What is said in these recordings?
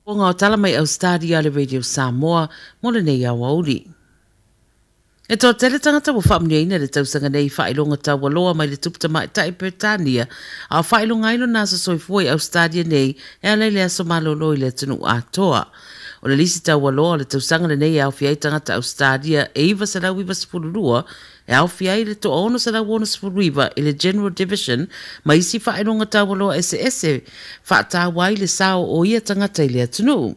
Ponga o tala mai Ausetalia le Radio Samoa, mole nei a wauri. E tō tele tangata wa whamnia ina le tausanga nei whailonga tawa loa mai le tupta mai tai Britania, a whailonga ino nasa soifoi Ausetalia nei, e a leile aso malolo i le tunu atoa. O le lisi tawa loa le tausanga nei au fiai tangata Ausetalia, e iwa sa lau iwa sepulurua, e au fiai le to ono sa lau ono sepuluiwa i le General Division, ma isi whailonga tawa loa ese, whaatawai le sao o ia tangata i le atunu.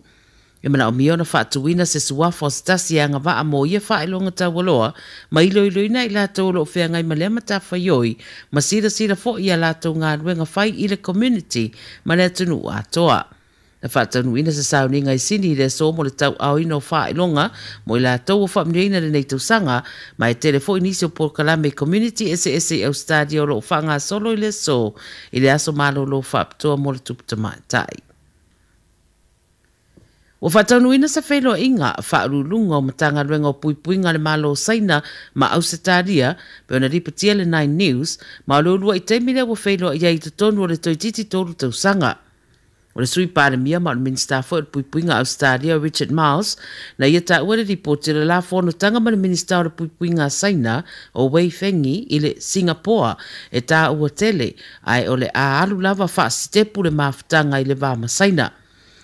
E mana o miona whaatuina se suafa o stasi anga waa mo ia whailonga tawaloa, ma iloiloina i lātou lo whea ngai malema ta whaioi, ma sira fo ia lātou ngā ruenga whai i le community, ma le atunu atoa. Na whaatanuina se sauninga i sini le so mo le tau au ino whailonga, mo i lātou o whamneina le nei tausanga, ma e telefo inisi o Porkalame Community ese Ausetalia o lo whanga solo i le so, i le aso malo lo whaptoa mo le tupta tai. O whatanuina sa whelo inga, whaarulunga o matanga ruenga o puipuinga le malo saina ma Ausetalia, pe ona ripatia le 9 News, ma lulua i teimile o whelo i ai tutonu o le toititi toru tausanga. O le sui pāremia ma o le minister fo le puipuinga Ausetalia, Richard Miles, na ia ta ua le ripoti le la whono tanga ma le minister o le puipuinga saina o Weifengi i le Singapore, e ta ua tele, ai o le a alu lava whaasitepu le mawhitanga i le vama saina.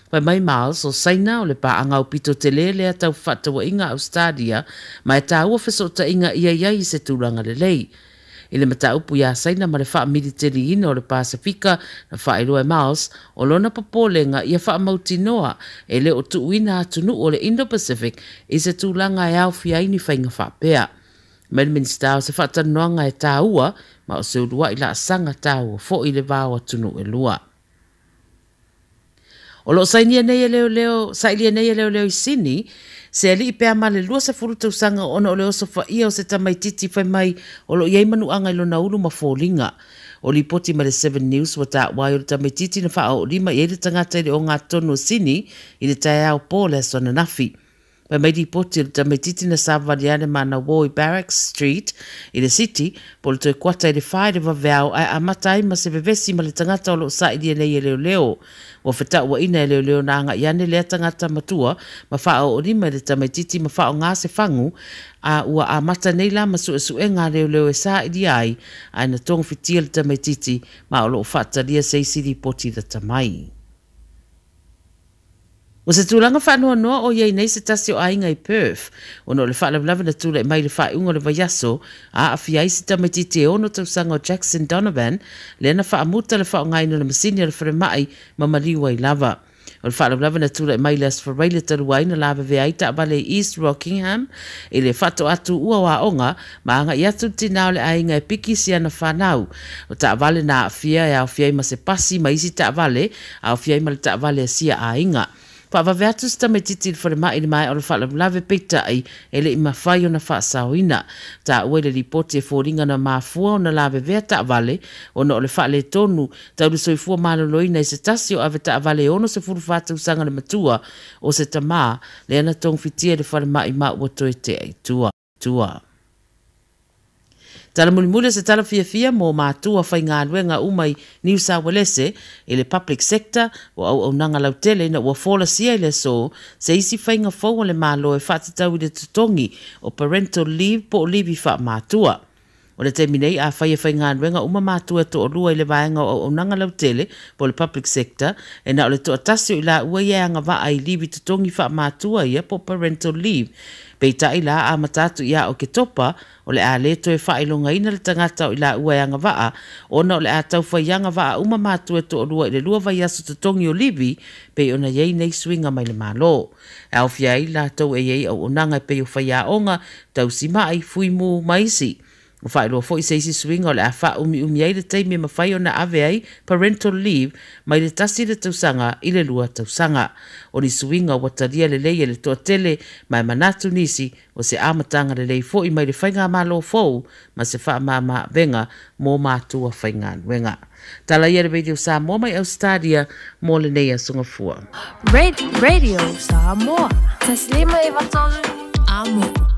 Pai mai Miles o saina o le paanga o pito te lele a tau whatawa inga Ausetalia, ma e tā ua whesota inga ia i se tūranga le lei. I le mata upu ia saina ma le wha military ina o le Pasifika na wha iroa Miles, o lona papolenga ia wha mauti noa e le o tuuina atunu o le Indo-Pacific i se tūranga e au fia ini whainga wha pea. Mai minister o se whatanoanga e tā ua, ma o se urua i la sanga tā ua fo i le vāo atunu e lua. O lo sailia nei e leo i sini, se ali i pēr ma le lua se furu tausanga ona o leo sofa ia o se tamaititi whai mai o lo iei manu anga ilo na ulu ma fōlinga. O li poti ma le 7 News wa tā wai o le tamaititi na wha o lima i ele tangata i le o ngā tonu o sini i le tae au pō le asona nafi. Pai mai di poti le tamaititi na Savaliane ma na Woi Barracks Street i le city, po le toi kwata i le whae le waweau ai a matai ma se vevesi ma le tangata o lo sa i nei e leo. Wa wheta ua ina e leo na anga iane lea tangata matua, ma wha o lima le tamaititi ma wha o ngā se whangu, a ua a mata nei la ma su e ngā leo e sa i di ai, ai na tonga whitia le tamaititi ma o lo whata lia se isi di poti le tamai. O se tūlanga whanua noa o iei nei se tasi o ainga i Perth, o no le whaalaulawa na tūla i mai le whaeunga le vaiaso, a awhiai se tamaititi e ono tausanga o Jackson Donovan, le ana whaamuta le whaongaino le masini le wharemai ma maliwa i lava. O le whaalaulawa na tūla i mai le asfarai le taruai na lava vea i taabale East Rockingham, i le whato atu ua wa onga, ma anga i atu tinao le ainga e piki si ana whanau. O taabale na awhia e awhiai ma se pasi ma isi taabale, awhiai ma le taabale a sia ainga. Pa waweatu sta me titi le whare mai mai o le whala lawe peita ai e le ima whai o na wha sauina. Ta ue le ripoti e fōringa na mafua o na lawe vea ta vale o na o le whale tonu tau le soifua maloloina i se tasi o ave ta vale ono se furu whātu sanga le matua o se tamā le ana tong fitia le whare mai ma ua toe te ai tua. Tala mulimule se tala fia mo mātua whai ngā ruenga umai New South Wales i le public sector o nanga lautele na ua whola sia i le so se isi whainga whau le mālo e whātatau i le tutongi o parental leave po livi wha mātua. O le teminei a whai ngā ruenga uma mātua to o lua i le vaenga o nanga lautele po le public sector e na o le toa tasio i la ua ianga wa ai livi tutongi wha mātua ia po parental leave. Peita i la a matatu ia o ke topa o le a leto e whailonga ina le tangata o i la ua ianga waa o na o le a tau whaianga waa uma mātua to o lua i le lua vai aso tutongi o livi pe o na iei nei swinga mai le malo. Au fia i la tau e iei au onanga pe o whaia onga tau si mai fui mu maisi. O whaeroa fo i seisi swinga o le a wha umi ai le teimi ma whai o na ave ai parental leave mai le tasi le tausanga i le lua tausanga. O ni swinga o wataria le lei e le toa tele mai manatu nisi o se amatanga le lei fo i mai le whainga malo fo ma se wha mama venga mō mātua whainga wenga. Tala ia le Radio Samoa mai Ausetalia mō le nei a Sungafua. Radio Samoa. Taslima i watolu. Amo.